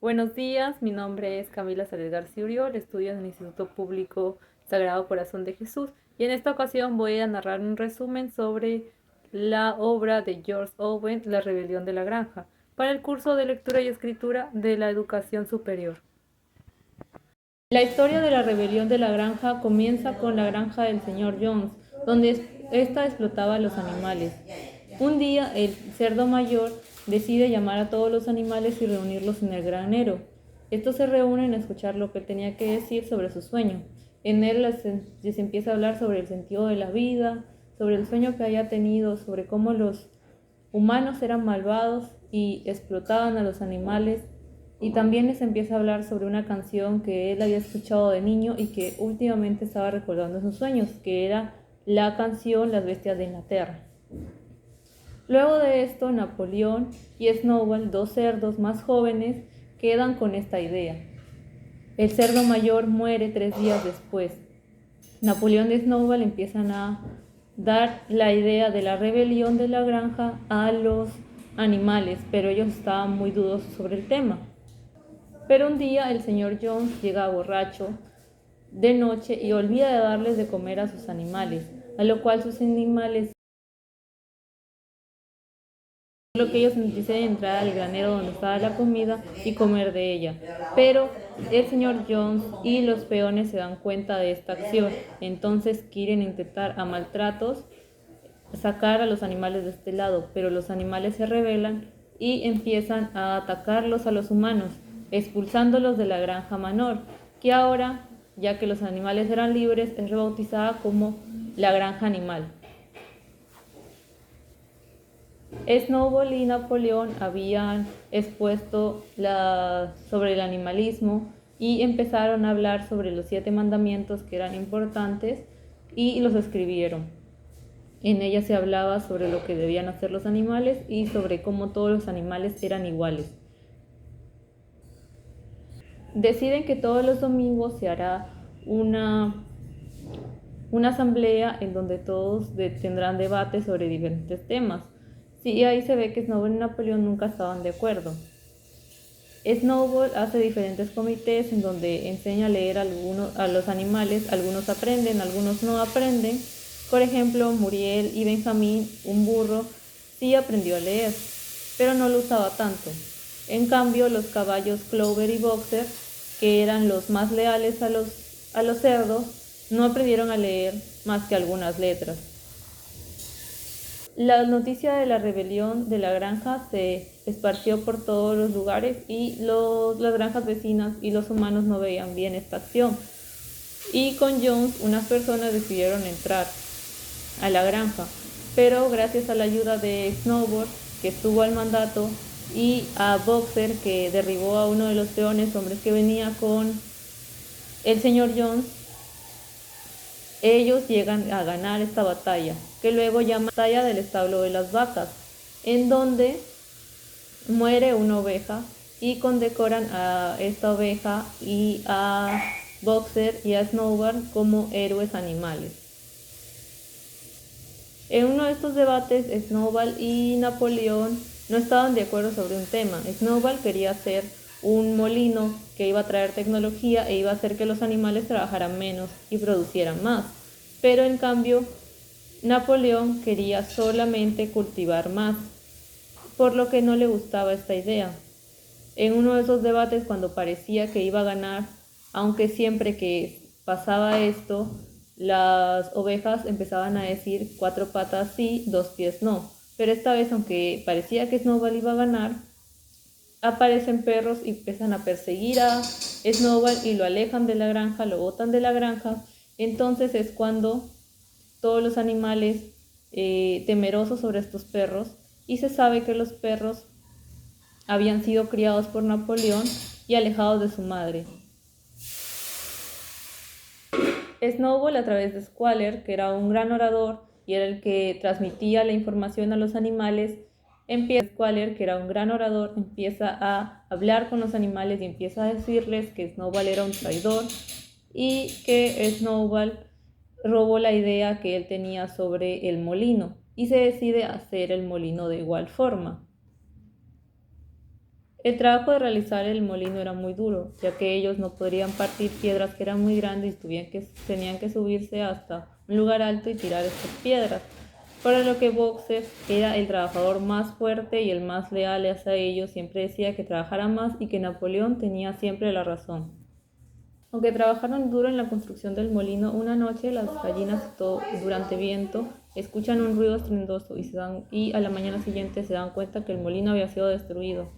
Buenos días, mi nombre es Camila Sales García Uriol, estudio en el Instituto Público Sagrado Corazón de Jesús y en esta ocasión voy a narrar un resumen sobre la obra de George Orwell, La rebelión de la granja, para el curso de lectura y escritura de la educación superior. La historia de la rebelión de la granja comienza con la granja del señor Jones, donde ésta explotaba a los animales. Un día, el cerdo mayor decide llamar a todos los animales y reunirlos en el granero. Estos se reúnen a escuchar lo que él tenía que decir sobre su sueño. En él les empieza a hablar sobre el sentido de la vida, sobre el sueño que había tenido, sobre cómo los humanos eran malvados y explotaban a los animales, y también les empieza a hablar sobre una canción que él había escuchado de niño y que últimamente estaba recordando en sus sueños, que era la canción Las bestias de Inglaterra. Luego de esto, Napoleón y Snowball, dos cerdos más jóvenes, quedan con esta idea. El cerdo mayor muere 3 días después. Napoleón y Snowball empiezan a dar la idea de la rebelión de la granja a los animales, pero ellos estaban muy dudosos sobre el tema. Pero un día el señor Jones llega borracho de noche y olvida de darles de comer a sus animales, a lo cual sus animales, lo que ellos deciden entrar al granero donde estaba la comida y comer de ella. Pero el señor Jones y los peones se dan cuenta de esta acción, entonces quieren intentar a maltratos sacar a los animales de este lado, pero los animales se rebelan y empiezan a atacarlos a los humanos, expulsándolos de la granja Manor, que ahora, ya que los animales eran libres, es rebautizada como la granja animal. Snowball y Napoleón habían expuesto sobre el animalismo y empezaron a hablar sobre los 7 mandamientos que eran importantes y los escribieron. En ella se hablaba sobre lo que debían hacer los animales y sobre cómo todos los animales eran iguales. Deciden que todos los domingos se hará una asamblea en donde todos tendrán debates sobre diferentes temas. Sí, ahí se ve que Snowball y Napoleón nunca estaban de acuerdo. Snowball hace diferentes comités en donde enseña a leer a los animales, algunos aprenden, algunos no aprenden. Por ejemplo, Muriel y Benjamín, un burro, sí aprendió a leer, pero no lo usaba tanto. En cambio, los caballos Clover y Boxer, que eran los más leales a los cerdos, no aprendieron a leer más que algunas letras. La noticia de la rebelión de la granja se esparció por todos los lugares y las granjas vecinas y los humanos no veían bien esta acción. Y con Jones unas personas decidieron entrar a la granja, pero gracias a la ayuda de Snowboard, que estuvo al mandato, y a Boxer, que derribó a uno de los peones, hombres que venía con el señor Jones, ellos llegan a ganar esta batalla, que luego llaman batalla del establo de las vacas, en donde muere una oveja y condecoran a esta oveja y a Boxer y a Snowball como héroes animales. En uno de estos debates, Snowball y Napoleón no estaban de acuerdo sobre un tema. Snowball quería hacer un molino que iba a traer tecnología e iba a hacer que los animales trabajaran menos y producieran más. Pero en cambio, Napoleón quería solamente cultivar más, por lo que no le gustaba esta idea. En uno de esos debates, cuando parecía que iba a ganar, aunque siempre que pasaba esto, las ovejas empezaban a decir 4 patas sí, 2 pies no. Pero esta vez, aunque parecía que Snowball iba a ganar, aparecen perros y empiezan a perseguir a Snowball y lo alejan de la granja, lo botan de la granja. Entonces es cuando todos los animales temerosos sobre estos perros, y se sabe que los perros habían sido criados por Napoleón y alejados de su madre. Snowball, a través de Squaller, que era un gran orador y era el que transmitía la información a los animales, Squaller, que era un gran orador, empieza a hablar con los animales y empieza a decirles que Snowball era un traidor y que Snowball robó la idea que él tenía sobre el molino y se decide hacer el molino de igual forma. El trabajo de realizar el molino era muy duro, ya que ellos no podrían partir piedras que eran muy grandes y tenían que subirse hasta un lugar alto y tirar estas piedras, por lo que Boxer era el trabajador más fuerte y el más leal hacia ellos, siempre decía que trabajara más y que Napoleón tenía siempre la razón. Aunque trabajaron duro en la construcción del molino, una noche las gallinas durante viento escuchan un ruido estruendoso y a la mañana siguiente se dan cuenta que el molino había sido destruido.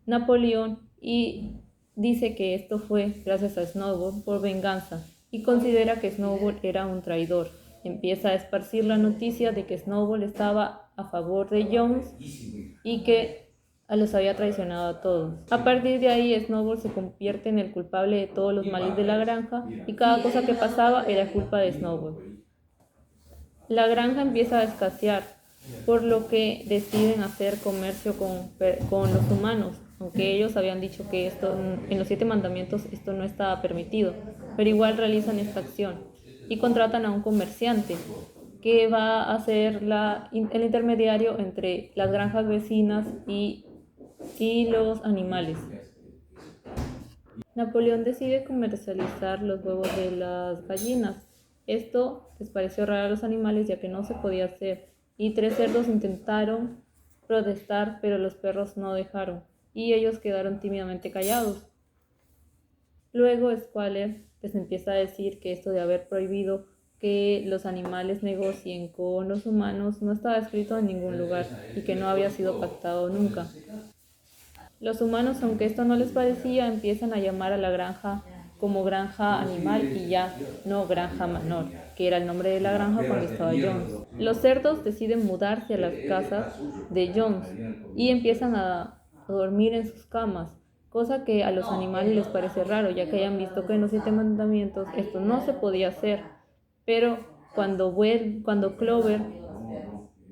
Napoleón dice que esto fue gracias a Snowball por venganza y considera que Snowball era un traidor. Empieza a esparcir la noticia de que Snowball estaba a favor de Jones y que los había traicionado a todos. A partir de ahí, Snowball se convierte en el culpable de todos los males de la granja y cada cosa que pasaba era culpa de Snowball. La granja empieza a escasear, por lo que deciden hacer comercio con los humanos, aunque ellos habían dicho que en los 7 mandamientos esto no estaba permitido, pero igual realizan esta acción y contratan a un comerciante que va a ser el intermediario entre las granjas vecinas y los animales. Napoleón decide comercializar los huevos de las gallinas. Esto les pareció raro a los animales ya que no se podía hacer, y 3 cerdos intentaron protestar, pero los perros no dejaron, y ellos quedaron tímidamente callados. Luego Squaler les empieza a decir que esto de haber prohibido que los animales negocien con los humanos no estaba escrito en ningún lugar y que no había sido pactado nunca. Los humanos, aunque esto no les parecía, empiezan a llamar a la granja como granja animal y ya no granja menor, que era el nombre de la granja cuando estaba Jones. Los cerdos deciden mudarse a las casas de Jones y empiezan a dormir en sus camas, cosa que a los animales les parece raro, ya que hayan visto que en los 7 mandamientos esto no se podía hacer. Pero cuando Clover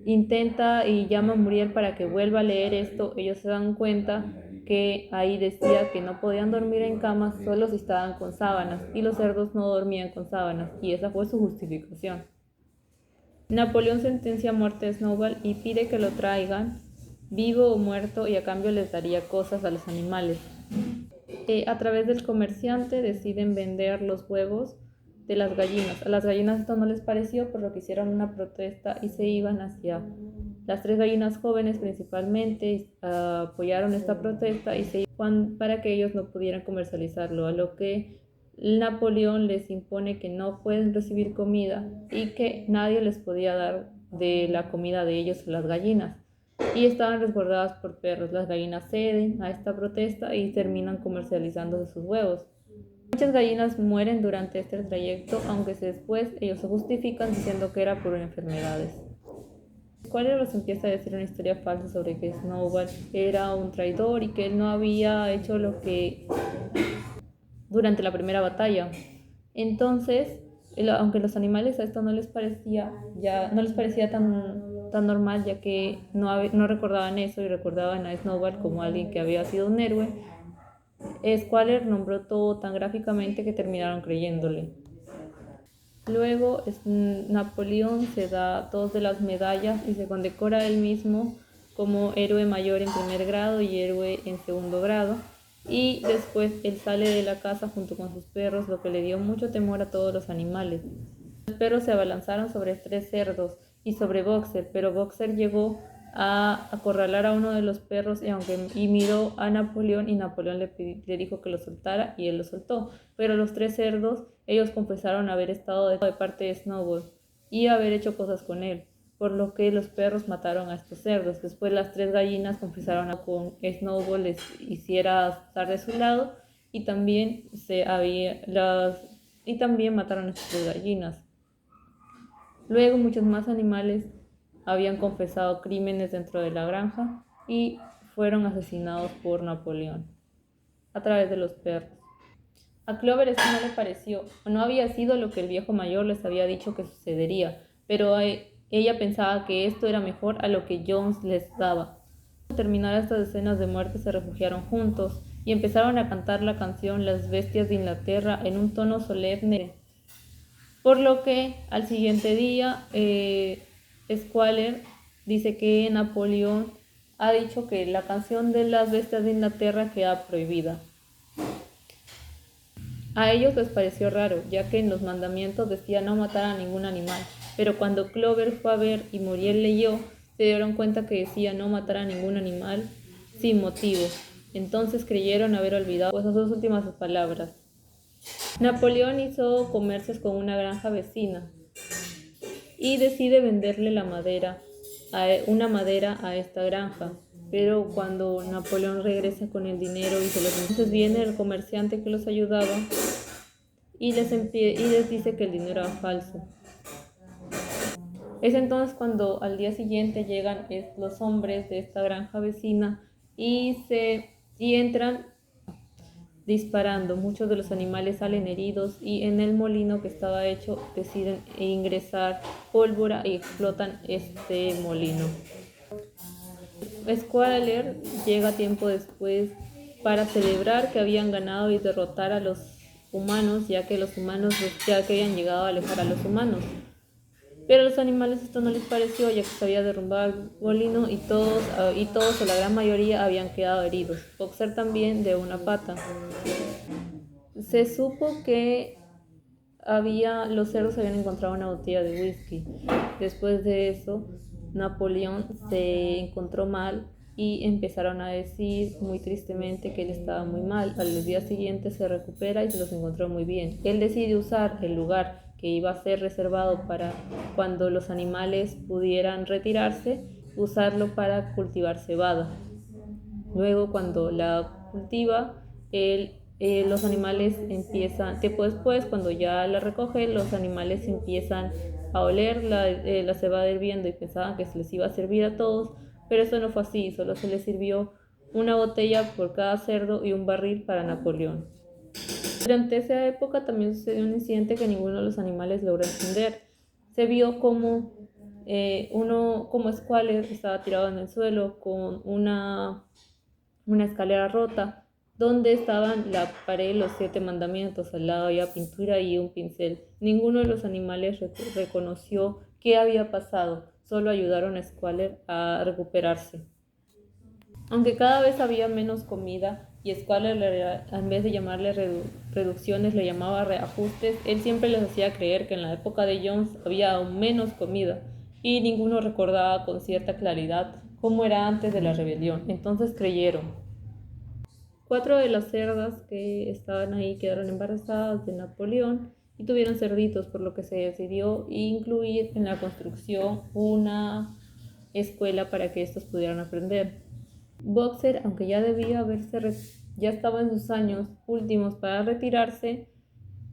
intenta y llama a Muriel para que vuelva a leer esto, ellos se dan cuenta que ahí decía que no podían dormir en camas solo si estaban con sábanas, y los cerdos no dormían con sábanas, y esa fue su justificación. Napoleón sentencia a muerte a Snowball y pide que lo traigan vivo o muerto, y a cambio les daría cosas a los animales. A través del comerciante deciden vender los huevos de las gallinas. A las gallinas esto no les pareció, por lo que hicieron una protesta y se iban hacia las 3 gallinas jóvenes principalmente. Apoyaron esta protesta y se iban para que ellos no pudieran comercializarlo, a lo que Napoleón les impone que no pueden recibir comida y que nadie les podía dar de la comida de ellos a las gallinas, y estaban resguardadas por perros. Las gallinas ceden a esta protesta y terminan comercializándose sus huevos. Muchas gallinas mueren durante este trayecto, aunque después ellos se justifican diciendo que era por enfermedades. Squaler les empieza a decir una historia falsa sobre que Snowball era un traidor y que él no había hecho lo que durante la primera batalla. Entonces, aunque los animales a esto no les parecía tan normal, ya que no recordaban eso y recordaban a Snowball como alguien que había sido un héroe, Squaler nombró todo tan gráficamente que terminaron creyéndole. Luego Napoleón se da 2 de las medallas y se condecora a él mismo como héroe mayor en primer grado y héroe en segundo grado, y después él sale de la casa junto con sus perros, lo que le dio mucho temor a todos los animales. Los perros se abalanzaron sobre 3 cerdos y sobre Boxer, pero Boxer llegó a acorralar a uno de los perros y miró a Napoleón, y Napoleón le dijo que lo soltara y él lo soltó. Pero los 3 cerdos, ellos confesaron haber estado de parte de Snowball y haber hecho cosas con él, por lo que los perros mataron a estos cerdos. Después las 3 gallinas confesaron a que Snowball les hiciera estar de su lado, y también mataron a estas 3 gallinas. Luego muchos más animales habían confesado crímenes dentro de la granja y fueron asesinados por Napoleón a través de los perros. A Clover esto no le pareció, o no había sido lo que el viejo mayor les había dicho que sucedería, pero ella pensaba que esto era mejor a lo que Jones les daba. Al terminar estas escenas de muerte se refugiaron juntos y empezaron a cantar la canción Las Bestias de Inglaterra en un tono solemne, por lo que al siguiente día Squaler dice que Napoleón ha dicho que la canción de las bestias de Inglaterra queda prohibida. A ellos les pareció raro, ya que en los mandamientos decía no matar a ningún animal, pero cuando Clover fue a ver y Muriel leyó, se dieron cuenta que decía no matar a ningún animal sin motivo. Entonces creyeron haber olvidado pues, sus dos últimas palabras. Napoleón hizo comercios con una granja vecina y decide venderle una madera a esta granja. Pero cuando Napoleón regresa con el dinero y se los entonces viene el comerciante que los ayudaba y les dice que el dinero era falso. Es entonces cuando al día siguiente llegan los hombres de esta granja vecina y entran disparando. Muchos de los animales salen heridos y en el molino que estaba hecho deciden ingresar pólvora y explotan este molino. Squaler llega tiempo después para celebrar que habían ganado y derrotar a los humanos, ya que habían llegado a alejar a los humanos. Pero a los animales esto no les pareció, ya que se había derrumbado el molino y todos o la gran mayoría habían quedado heridos. Boxer también de una pata. Se supo que los cerdos habían encontrado una botella de whisky. Después de eso, Napoleón se encontró mal y empezaron a decir muy tristemente que él estaba muy mal. Al día siguiente se recupera y se los encontró muy bien. Él decide usar el lugar que iba a ser reservado para cuando los animales pudieran retirarse, usarlo para cultivar cebada. Luego, cuando la cultiva, los animales empiezan, después cuando ya la recoge, los animales empiezan a oler la cebada hirviendo y pensaban que se les iba a servir a todos, pero eso no fue así, solo se les sirvió una botella por cada cerdo y un barril para Napoleón. Durante esa época también sucedió un incidente que ninguno de los animales logró entender. Se vio como Squaler estaba tirado en el suelo con una escalera rota, donde estaban la pared y los 7 mandamientos. Al lado había pintura y un pincel. Ninguno de los animales reconoció qué había pasado, solo ayudaron a Squaler a recuperarse. Aunque cada vez había menos comida y Squaler, en vez de llamarle reducciones, le llamaba reajustes, él siempre les hacía creer que en la época de Jones había aún menos comida y ninguno recordaba con cierta claridad cómo era antes de la rebelión. Entonces creyeron. 4 de las cerdas que estaban ahí quedaron embarazadas de Napoleón y tuvieron cerditos, por lo que se decidió incluir en la construcción una escuela para que estos pudieran aprender. Boxer, aunque ya estaba en sus años últimos para retirarse,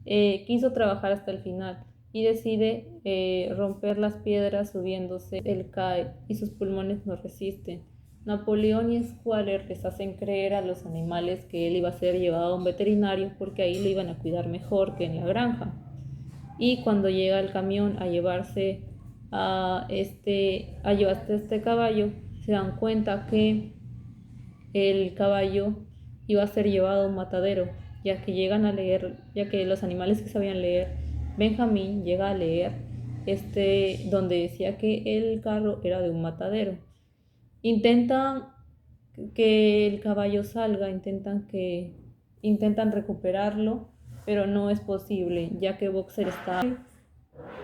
quiso trabajar hasta el final y decide romper las piedras subiéndose. Él cae y sus pulmones no resisten. Napoleón y Squaler les hacen creer a los animales que él iba a ser llevado a un veterinario porque ahí lo iban a cuidar mejor que en la granja. Y cuando llega el camión a llevarse a este caballo, se dan cuenta que el caballo iba a ser llevado a un matadero, ya que los animales que sabían leer, Benjamín llega a leer donde decía que el carro era de un matadero. Intentan que el caballo salga, intentan recuperarlo, pero no es posible, ya que Boxer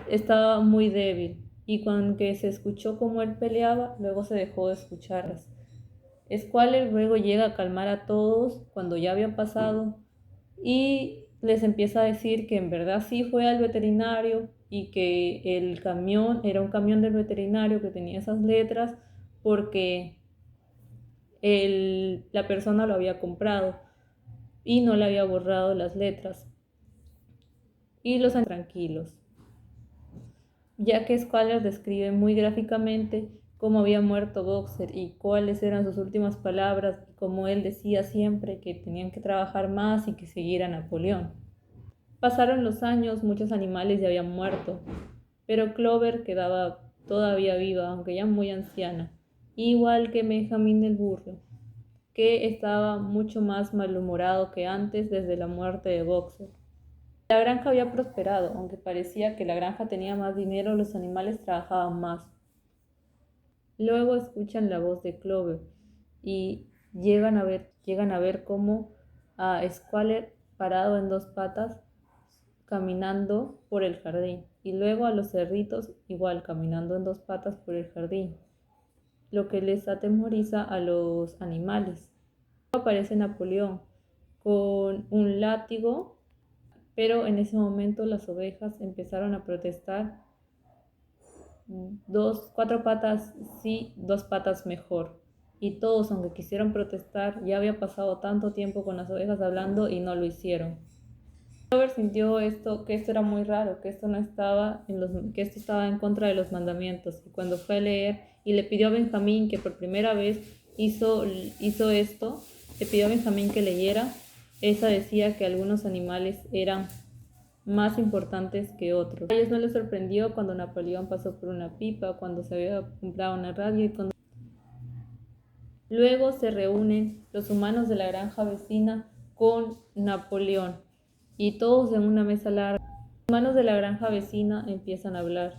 estaba muy débil y cuando se escuchó cómo él peleaba, luego se dejó de escucharlas. Squaler luego llega a calmar a todos cuando ya había pasado y les empieza a decir que en verdad sí fue al veterinario y que el camión era un camión del veterinario que tenía esas letras porque la persona lo había comprado y no le había borrado las letras. Y los tranquilos, ya que Squaler describe muy gráficamente cómo había muerto Boxer y cuáles eran sus últimas palabras, y como él decía siempre que tenían que trabajar más y que seguir a Napoleón. Pasaron los años, muchos animales ya habían muerto, pero Clover quedaba todavía viva, aunque ya muy anciana, igual que Benjamín el burro, que estaba mucho más malhumorado que antes desde la muerte de Boxer. La granja había prosperado, aunque parecía que la granja tenía más dinero, los animales trabajaban más. Luego escuchan la voz de Clover y llegan a ver cómo a Squaller parado en dos patas caminando por el jardín y luego a los cerritos igual caminando en dos patas por el jardín, lo que les atemoriza a los animales. Luego aparece Napoleón con un látigo, pero en ese momento las ovejas empezaron a protestar: cuatro patas sí, dos patas mejor. Y todos, aunque quisieron protestar, ya había pasado tanto tiempo con las ovejas hablando y no lo hicieron. Robert sintió que esto era muy raro, que esto no estaba que esto estaba en contra de los mandamientos. Y cuando fue a leer y le pidió a Benjamín, que por primera vez hizo esto, le pidió a Benjamín que leyera. Esa decía que algunos animales eran más importantes que otros. A ellos no les sorprendió cuando Napoleón pasó por una pipa, cuando se había comprado una radio y cuando... Luego se reúnen los humanos de la granja vecina con Napoleón y todos en una mesa larga. Los humanos de la granja vecina empiezan a hablar.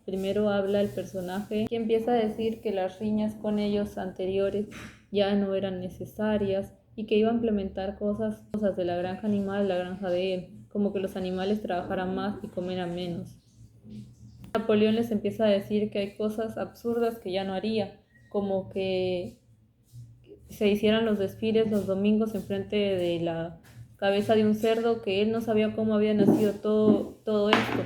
Primero habla el personaje que empieza a decir que las riñas con ellos anteriores ya no eran necesarias y que iba a implementar cosas de la granja animal, la granja de él, como que los animales trabajaran más y comieran menos. Napoleón les empieza a decir que hay cosas absurdas que ya no haría, como que se hicieran los desfiles los domingos enfrente de la cabeza de un cerdo, que él no sabía cómo había nacido todo esto,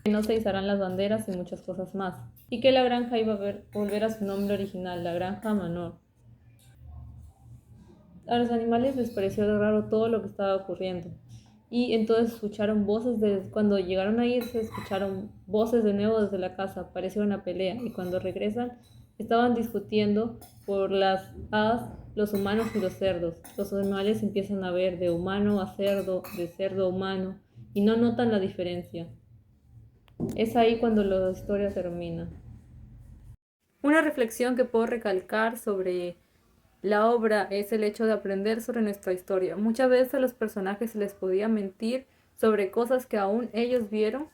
que no se izarán las banderas y muchas cosas más, y que la granja iba a volver a su nombre original, la granja Manor. A los animales les pareció raro todo lo que estaba ocurriendo. Y entonces escucharon voces, cuando llegaron a irse, escucharon voces de nuevo desde la casa, pareció una pelea. Y cuando regresan, estaban discutiendo por las hadas, los humanos y los cerdos. Los animales empiezan a ver de humano a cerdo, de cerdo a humano, y no notan la diferencia. Es ahí cuando la historia termina. Una reflexión que puedo recalcar sobre la obra es el hecho de aprender sobre nuestra historia. Muchas veces a los personajes se les podía mentir sobre cosas que aún ellos vieron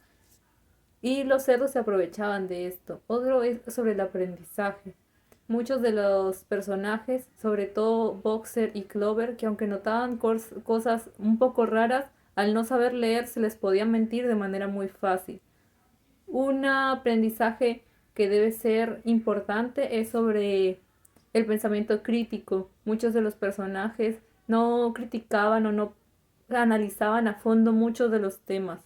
y los cerdos se aprovechaban de esto. Otro es sobre el aprendizaje. Muchos de los personajes, sobre todo Boxer y Clover, que aunque notaban cosas un poco raras, al no saber leer se les podía mentir de manera muy fácil. Un aprendizaje que debe ser importante es sobre el pensamiento crítico. Muchos de los personajes no criticaban o no analizaban a fondo muchos de los temas.